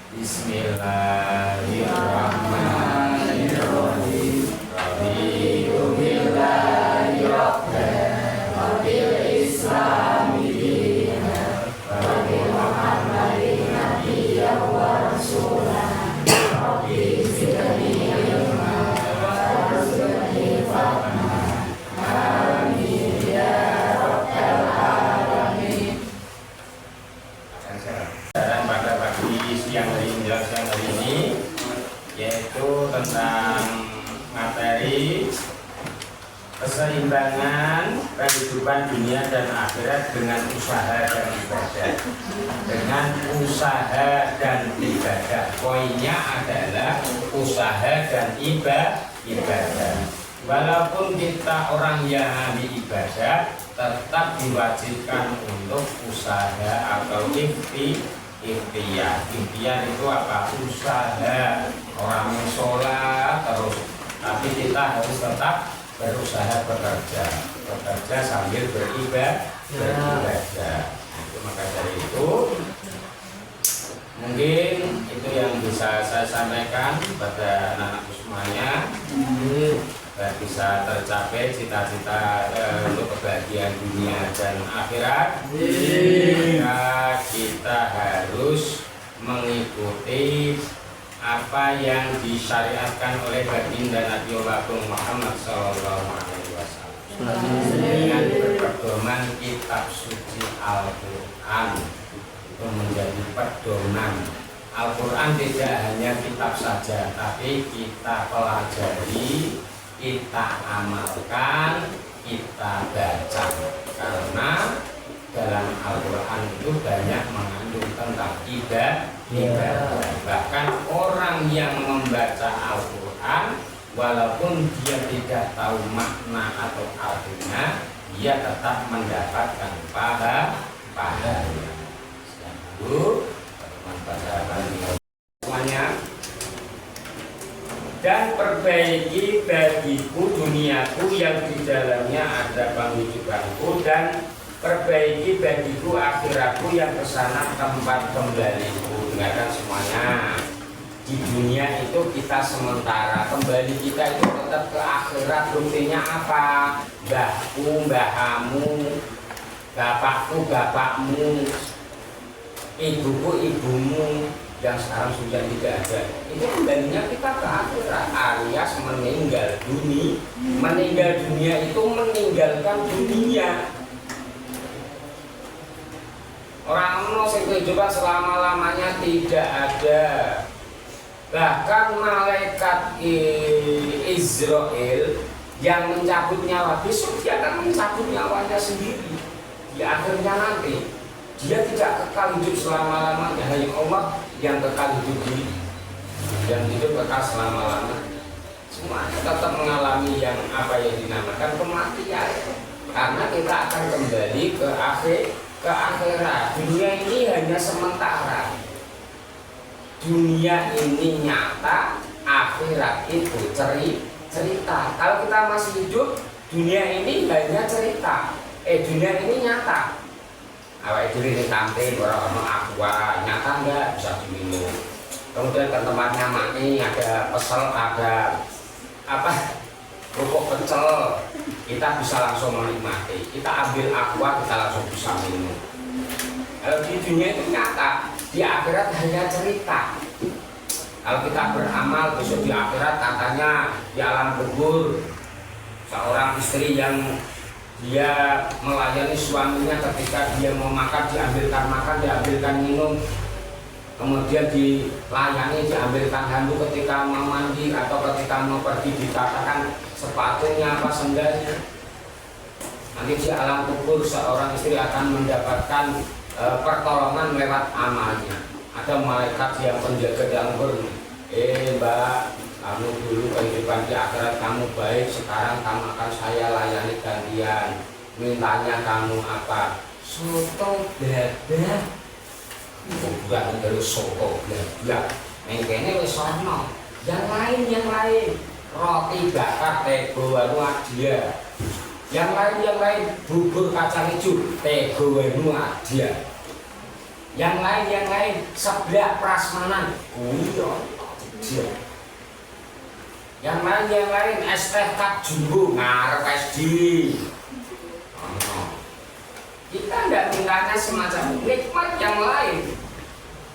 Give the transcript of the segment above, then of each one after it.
Bismillahirrahmanirrahim. Raditu billahi rabban wa bil islami dinan wa bi Muhammadin nabiyyan wa rasulan. Rabbi zidni ilma warzuqni fahma. Amin ya rabbal alamin. Pada pagi siang hari ini yaitu tentang materi keseimbangan kehidupan dunia dan akhirat dengan usaha dan ibadah. Dengan usaha dan ibadah. Poinnya adalah usaha dan ibadah. Walaupun kita orang yang ahli ibadah, tetap diwajibkan untuk usaha atau ikhtiar. Ikhtiar itu apa? Usaha. Orang yang sholat terus, tapi kita harus tetap berusaha bekerja sambil beribadah. Maka dari itu mungkin itu yang bisa saya sampaikan kepada anak-anakku semuanya, dan bisa tercapai cita-cita untuk kebahagiaan dunia dan akhirat. Kita harus mengikuti apa yang disyariatkan oleh baginda Nabi Muhammad SAW dengan berpedoman kitab suci Al-Quran. Itu menjadi pedoman. Al-Quran tidak hanya kitab saja, tapi kita pelajari, kita amalkan, kita baca. Karena dalam Al-Quran itu banyak mengandung tentang ibadah. Bahkan orang yang membaca Al-Quran, walaupun dia tidak tahu makna atau artinya, dia tetap mendapatkan pahala. Lalu teman-teman semuanya, dan perbaiki bagiku duniaku yang di dalamnya ada penghidupanku, dan perbaiki bagiku akhiratku yang kesana tempat kembaliku. Dengarkan semuanya, di dunia itu kita sementara, kembali kita itu tetap ke akhirat. Buktinya apa? Mbahku, mbahamu, bapakku, bapakmu, ibuku, ibumu yang sekarang sudah tidak ada, itu kembalinya kita ke akhirat, alias meninggal dunia. Meninggal dunia itu meninggalkan dunia. Orang sing kehidupan selama-lamanya tidak ada. Bahkan malaikat Israel yang mencabut nyawa, besok dia akan mencabut nyawanya sendiri. Di akhirnya nanti dia tidak kekal hidup selama-lamanya. Hanya Allah yang kekal hidup, yang hidup kekal selama-lamanya. Semuanya tetap mengalami yang apa yang dinamakan kematian. Karena kita akan kembali ke akhirat. Dunia ini hanya sementara. Dunia ini nyata, akhirat itu cerita. Kalau kita masih hidup, dunia ini hanya cerita. Dunia ini nyata. Awal itu ini kantin, orang aqua, nyata enggak bisa diminum. Kemudian ke tempatnya mati, ada pesel, ada apa? Rokok pecel, kita bisa langsung menikmati. Kita ambil aqua, kita langsung bisa minum. Kalau di dunia itu nyata, di akhirat hanya cerita. Kalau kita beramal besok di akhirat, katanya di alam kubur, seorang istri yang dia melayani suaminya ketika dia mau makan, diambilkan makan, diambilkan minum. Kemudian dilayani, diambilkan handuk ketika mau mandi atau ketika mau pergi, dikatakan sepatunya apa sendalnya. Nanti di alam kubur seorang istri akan mendapatkan pertolongan lewat amalnya. Ada malaikat yang penjaga danggur. Mbak, kamu dulu kehidupan di akhirat kamu baik, sekarang kamu akan saya layani gantian. Mintanya kamu apa? Soto dadar. Bukan dari soto dadar. Mengkene wis ono. Yang lain. Roti bakar tego anu dia. Yang lain bubur kacang hijau tego anu dia. yang lain sebelah prasmanan, kecil. Yang lain es teh kap jumbo ngarep SD. Kita tidak mintanya semacam nikmat yang lain,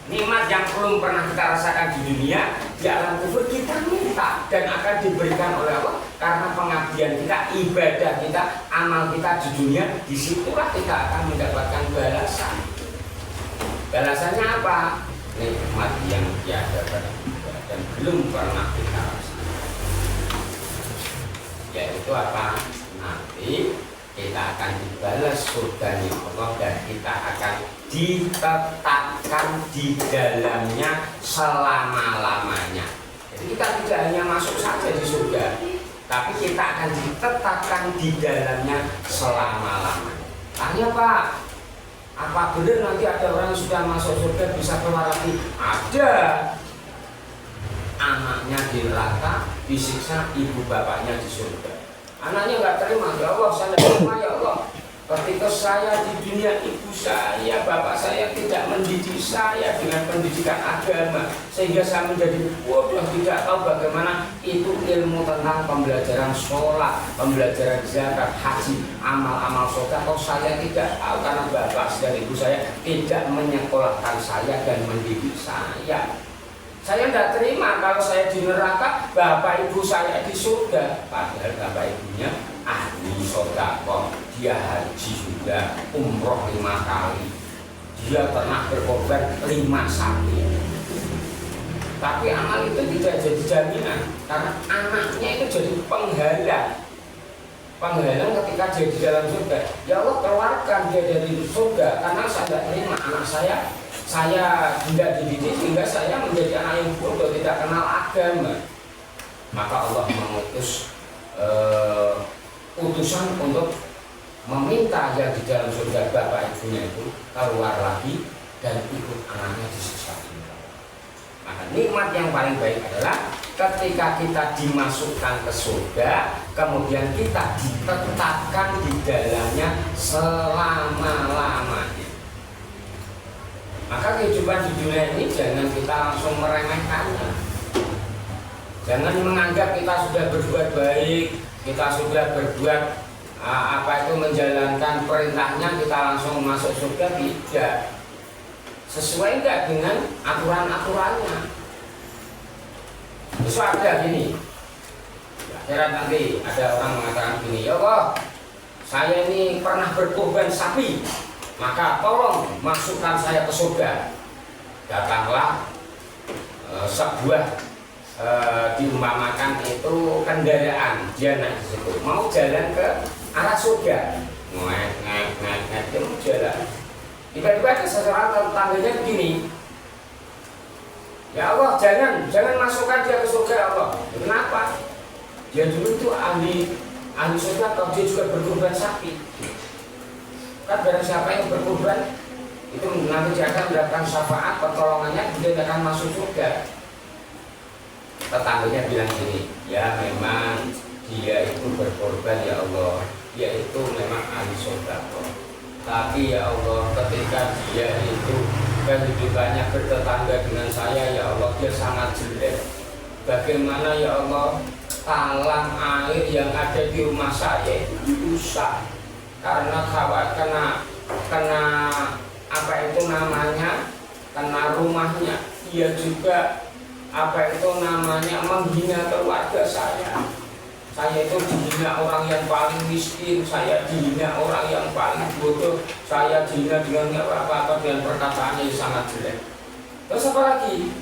nikmat yang belum pernah kita rasakan di dunia, di alam kubur kita minta dan akan diberikan oleh Allah karena pengabdian kita, ibadah kita, amal kita di dunia. Disitulah kita akan mendapatkan balasan. Balasannya apa? Nikmat yang tiada pada kita dan belum pernah kita rasakan. Yaitu apa? Nanti kita akan dibalas surganya Allah dan kita akan ditetapkan di dalamnya selama-lamanya. Jadi kita tidak hanya masuk saja di surga, tapi kita akan ditetapkan di dalamnya selama-lamanya. Tanya Pak, apa benar nanti ada orang yang sudah masuk surga bisa keluar lagi? Ada. Anaknya di neraka, disiksa, ibu bapaknya di surga. Anaknya nggak terima, ya Allah saya tidak terima ya Allah. Ketika saya di dunia, ibu saya, bapak saya tidak mendidik saya dengan pendidikan agama, sehingga saya menjadi bodoh, tidak tahu bagaimana itu ilmu tentang pembelajaran sholat, pembelajaran zakat, haji, amal-amal sedekah. Kalau saya tidak tahu karena bapak dan ibu saya tidak menyekolahkan saya dan mendidik saya. Saya tidak terima kalau saya di neraka, bapak ibu saya di surga. Padahal bapak ibunya ahli sedekah, dia haji juga, umroh 5 kali, dia pernah berkorban 5 sapi. Tapi amal itu tidak jadi jaminan karena anaknya itu jadi penghalang. Penghalang ketika dia di dalam surga. Ya Allah keluarkan dia dari surga karena saya tidak terima anak saya tidak dididik sehingga saya menjadi anak yang bodoh, tidak kenal agama. Maka Allah mengutus utusan untuk meminta yang di dalam surga bapak ibunya itu keluar lagi dan ikut anaknya disiksa. Maka nikmat yang paling baik adalah ketika kita dimasukkan ke surga, kemudian kita ditetapkan di dalamnya selama-lamanya. Maka kehidupan di dunia ini jangan kita langsung meremehkannya. Jangan menganggap kita sudah berbuat baik, kita sudah berbuat menjalankan perintahnya, kita langsung masuk surga. Tidak. Sesuai enggak dengan aturan-aturannya. Terus ada gini, akhirat nanti ada orang mengatakan gini, ya Allah, saya ini pernah berkorban sapi, maka tolong masukkan saya ke surga. Datanglah sebuah diumpamakan itu kendaraan, dia naik di situ, mau jalan ke arah surga, ngek, dia mau jalan. Tiba-tiba ada seseorang tetangganya begini, ya Allah jangan masukkan dia ke surga ya Allah. Kenapa? Dia dulu itu ahli surga, kalau dia juga berkorban sapi. Kan barang siapa yang berkorban itu nanti dia akan mendapatkan syafaat pertolongannya, dia akan masuk surga. Tetangganya bilang gini, ya memang dia itu berkorban ya Allah, dia itu memang ahli surga. Tapi ya Allah, ketika dia itu kehidupannya bertetangga dengan saya ya Allah, dia sangat jelek. Bagaimana ya Allah, talang air yang ada di rumah saya itu rusak karena kena apa itu namanya, kena rumahnya. Dia juga menghina keluarga saya. Saya itu dihina orang yang paling miskin, saya dihina orang yang paling bodoh, saya dihina dengan apa-apa dengan perkataannya yang sangat jelek. Terus apa lagi?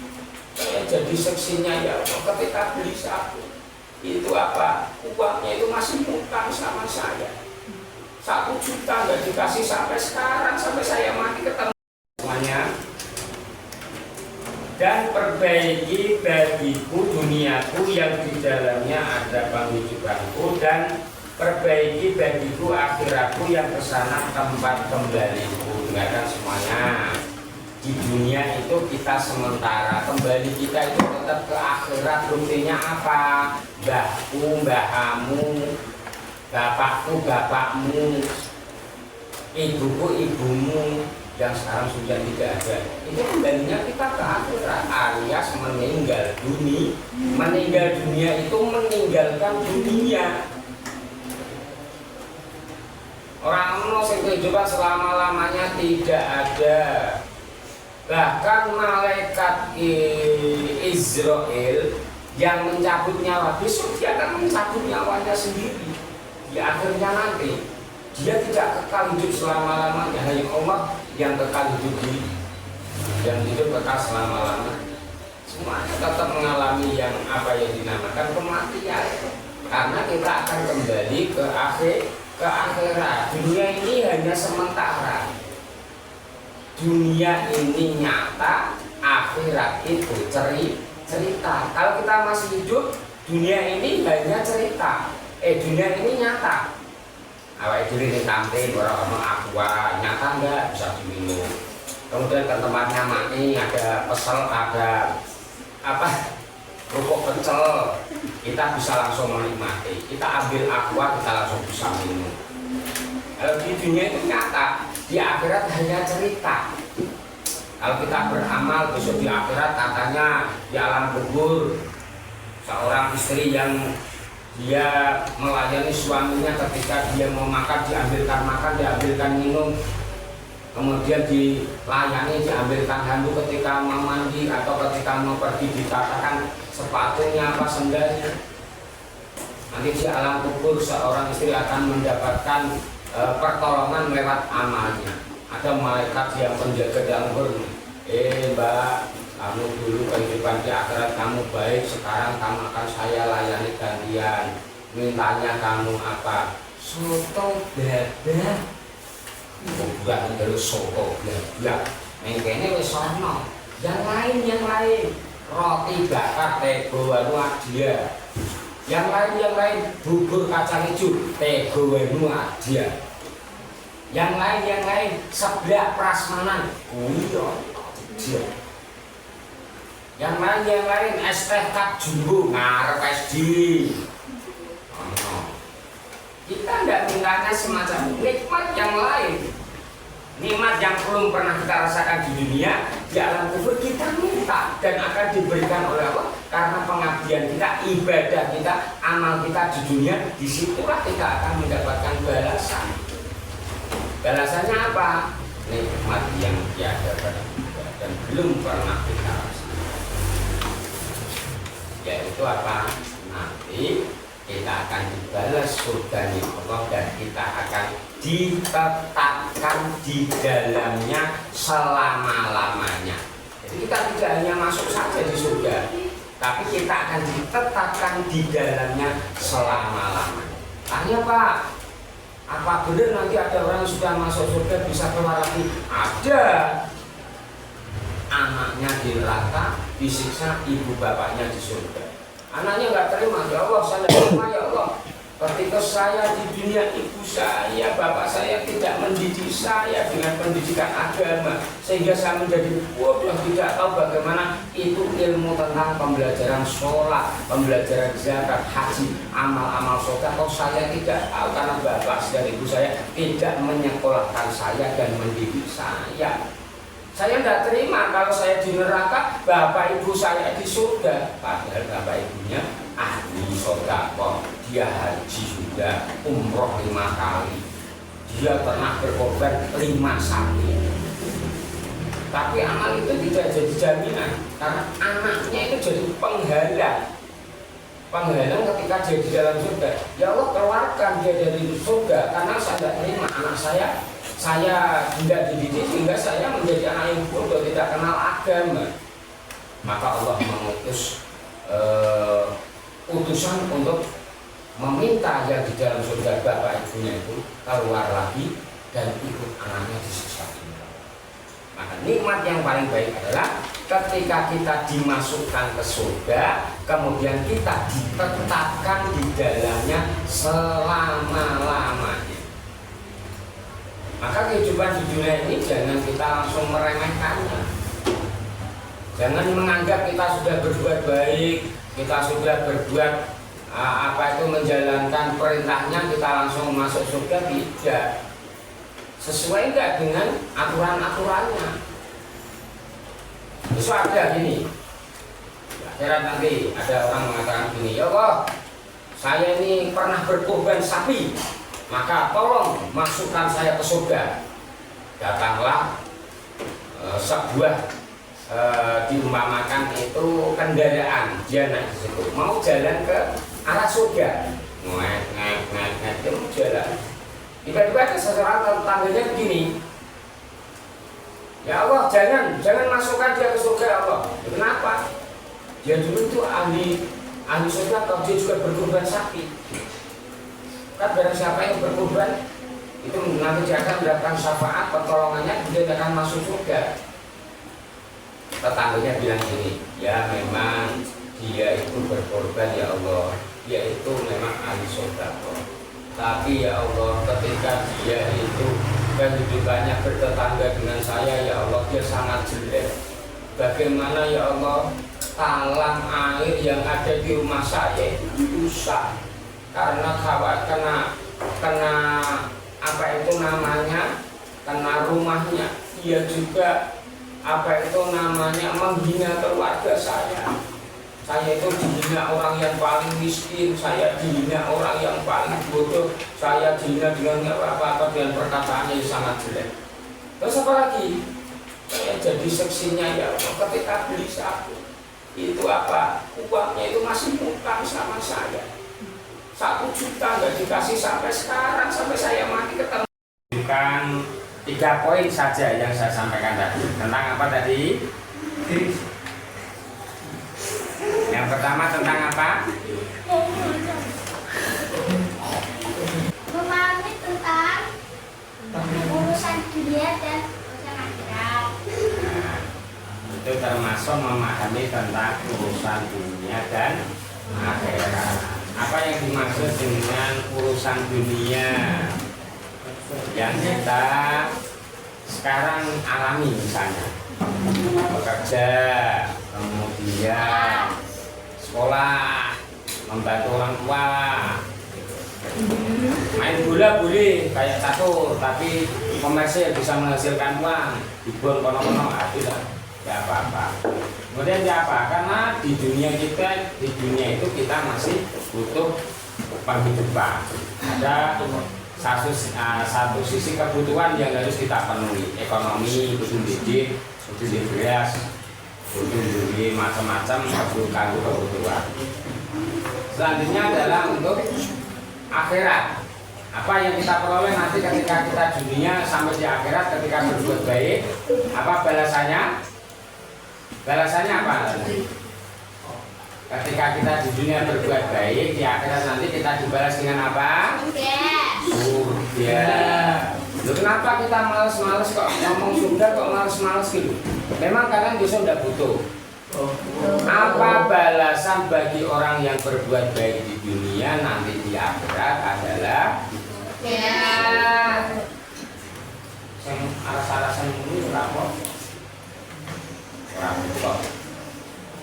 Saya jadi seksinya ya Allah, ketika beli sapi itu apa? Uangnya itu masih ngutang sama saya. 1 juta nggak dikasih sampai sekarang, sampai saya mati ketemu semuanya. Dan perbaiki bagiku duniaku yang di dalamnya ada penghidupanku, dan perbaiki bagiku akhiratku yang kesana tempat kembaliku. Dengarkan semuanya, di dunia itu kita sementara, kembali kita itu tetap ke akhirat. Buktinya apa? Mbahku, mbahamu, bapakku, bapakmu, ibuku, ibumu, yang sekarang sudah tidak ada. Itu kembalinya kita ke akhirat, alias meninggal dunia. Meninggal dunia itu meninggalkan dunia. Orang sing kehidupan selama-lamanya tidak ada. Bahkan malaikat Israel yang mencabut nyawa, besok dia akan mencabut nyawanya sendiri. Di akhirnya nanti dia tidak kekal hidup selama-lamanya. Hanya Allah yang kekal hidup, yang hidup kekal selama-lamanya. Semuanya tetap mengalami yang apa yang dinamakan kematian. Karena kita akan kembali ke akhirat. Dunia ini hanya sementara. Dunia ini nyata, akhirat itu cerita. Kalau kita masih hidup, dunia ini hanya cerita. Dunia ini nyata. Awak itu ini tampil orang aqua, nyata enggak bisa diminum. Kemudian ke tempatnya mati ada pesel, ada apa? Kerupuk pecel, kita bisa langsung menikmati. Kita ambil aqua, kita langsung bisa minum. Kalau di dunia itu nyata, di akhirat hanya cerita. Kalau kita beramal besok di akhirat, katanya di alam kubur seorang istri yang dia melayani suaminya ketika dia mau makan, diambilkan makan, diambilkan minum, kemudian dilayani, diambilkan handuk ketika mau mandi atau ketika mau pergi, dikatakan sepatunya apa sendalnya. Nanti di alam kubur seorang istri akan mendapatkan pertolongan lewat amalnya. Ada malaikat yang menjaga dalam kubur. Mbak, kamu dulu kehidupan di akhirat kamu baik, sekarang kamu akan saya layani gantian. Mintanya kamu apa? Soto dadar. Bukan terus soto dadar. Mengkene wis ono. Yang lain. Roti bakar tego wanu dia. Yang lain bubur kacang hijau tego wanu dia. Yang lain seblak prasmanan kuyo dia. Yang lain es teh kap jumbo ngarep SD. Kita tidak mintanya semacam nikmat yang lain. Nikmat yang belum pernah kita rasakan di dunia, di alam kubur kita minta dan akan diberikan oleh Allah karena pengabdian kita, ibadah kita, amal kita di dunia. Disitulah kita akan mendapatkan balasan. Balasannya apa? Nikmat yang tiada berhenti dan belum pernah kita rasakan. Yaitu apa? Nanti kita akan dibalas surganya Allah dan kita akan ditetapkan di dalamnya selama-lamanya. Jadi kita tidak hanya masuk saja di surga, tapi kita akan ditetapkan di dalamnya selama-lamanya. Tanya Pak, apa benar nanti ada orang yang sudah masuk surga bisa keluar lagi? Ada. Anaknya di neraka, disiksa, ibu bapaknya di surga. Anaknya nggak terima, ya Allah saya terima ya Allah. Ketika saya di dunia, ibu saya, bapak saya tidak mendidik saya dengan pendidikan agama, sehingga saya menjadi bodoh, tidak tahu bagaimana itu ilmu tentang pembelajaran sholat, pembelajaran zakat, haji, amal-amal sedekah. Kok saya tidak tahu karena bapak dan ibu saya tidak menyekolahkan saya dan mendidik saya. Saya tidak terima kalau saya di neraka, bapak ibu saya di surga. Padahal bapak ibunya ahli sedekah, dia haji sudah, umroh 5 kali, dia pernah berkorban 5 sapi. Tapi amal itu tidak jadi jaminan karena anaknya itu jadi penghalang ketika dia di dalam surga. Ya Allah, keluarkan dia dari surga karena saya tidak terima anak saya tidak dididik sehingga saya menjadi anak yang bodoh, tidak kenal agama. Maka Allah mengutus utusan untuk meminta yang di dalam surga bapak ibunya itu keluar lagi dan ikut anaknya disiksa. Maka nikmat yang paling baik adalah ketika kita dimasukkan ke surga, kemudian kita ditetapkan di dalamnya selama-lamanya. Maka kehidupan di dunia ini jangan kita langsung meremehkannya. Jangan menganggap kita sudah berbuat baik, kita sudah berbuat menjalankan perintahnya, kita langsung masuk surga. Tidak. sesuai enggak dengan aturan-aturannya. Terus ada gini, akhirat nanti ada orang mengatakan gini, ya Allah, saya ini pernah berkorban sapi, maka tolong masukkan saya ke surga. Datanglah sebuah diumpamakan itu kendaraan, dia naik di situ, mau jalan ke arah surga, ngek, dia mau jalan. Tiba-tiba ada seseorang tetangganya begini, ya Allah, jangan masukkan dia ke surga ya Allah. Kenapa? Dia dulu itu ahli surga, atau dia juga berkorban sapi. Kan barang siapa yang berkorban itu nanti dia akan mendapatkan syafaat pertolongannya, dia akan masuk surga. Tetangganya bilang gini, ya memang dia itu berkorban ya Allah, dia itu memang ahli surga. Tapi ya Allah, ketika dia itu kehidupannya bertetangga dengan saya ya Allah, dia sangat jelek. Bagaimana ya Allah, talang air yang ada di rumah saya itu rusak karena kena apa itu namanya, kena rumahnya. Dia juga apa itu namanya, menghina keluarga saya. Saya itu dihina orang yang paling miskin, saya dihina orang yang paling bodoh, saya dihina dengan apa-apa, dengan perkataannya yang sangat jelek. Terus apa lagi? Saya jadi seksinya ya Allah, ketika beli sapi itu apa? Uangnya itu masih utang sama saya. 1 juta nggak dikasih sampai sekarang, sampai saya mati ketemu. Bukan 3 poin saja yang saya sampaikan tadi. Tentang apa tadi? Yang pertama tentang apa? Memahami tentang urusan dunia dan urusan akhirat. Nah, itu termasuk memahami tentang urusan dunia dan akhirat. Apa yang dimaksud dengan urusan dunia yang kita sekarang alami, misalnya bekerja, kemudian sekolah, membantu orang tua, main bola boleh kayak catur, tapi komersil bisa menghasilkan uang, dibuang kono-kono, tidak apa-apa. Kemudian apa? Karena di dunia itu kita masih butuh penghidupan. Ada satu sisi kebutuhan yang harus kita penuhi, ekonomi, butuh didik, butuh beras, butuh beli macam-macam kebutuhan. Selanjutnya adalah untuk akhirat. Apa yang kita peroleh nanti ketika kita dunia sampai di akhirat, ketika berbuat baik, apa balasannya? Balasannya apa? Ketika kita di dunia berbuat baik, di akhirat nanti kita dibalas dengan apa? Surga. Loh, kenapa kita males-males kok ngomong surga, kok males-males gitu? Memang kalian besok udah butuh. Apa balasan bagi orang yang berbuat baik di dunia nanti di akhirat adalah yang aras-arasan ini berapa? Orang butuh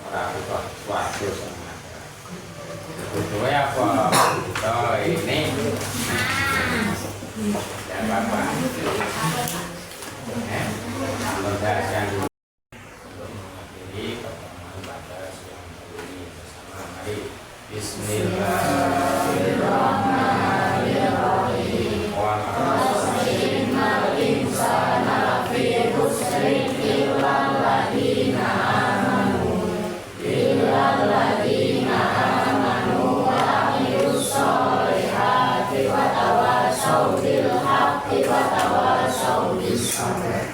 suatu sama. Butuhnya apa? Butuh ini. Ya Bapak. Menjelaskan dulu. Bismillahirrahmanirrahim. Wa qasimnal insana lafi khusrin illal ladzina amanu wa amilus sholihati wa tawassaw bil haqqi wa tawassaw bis sabr.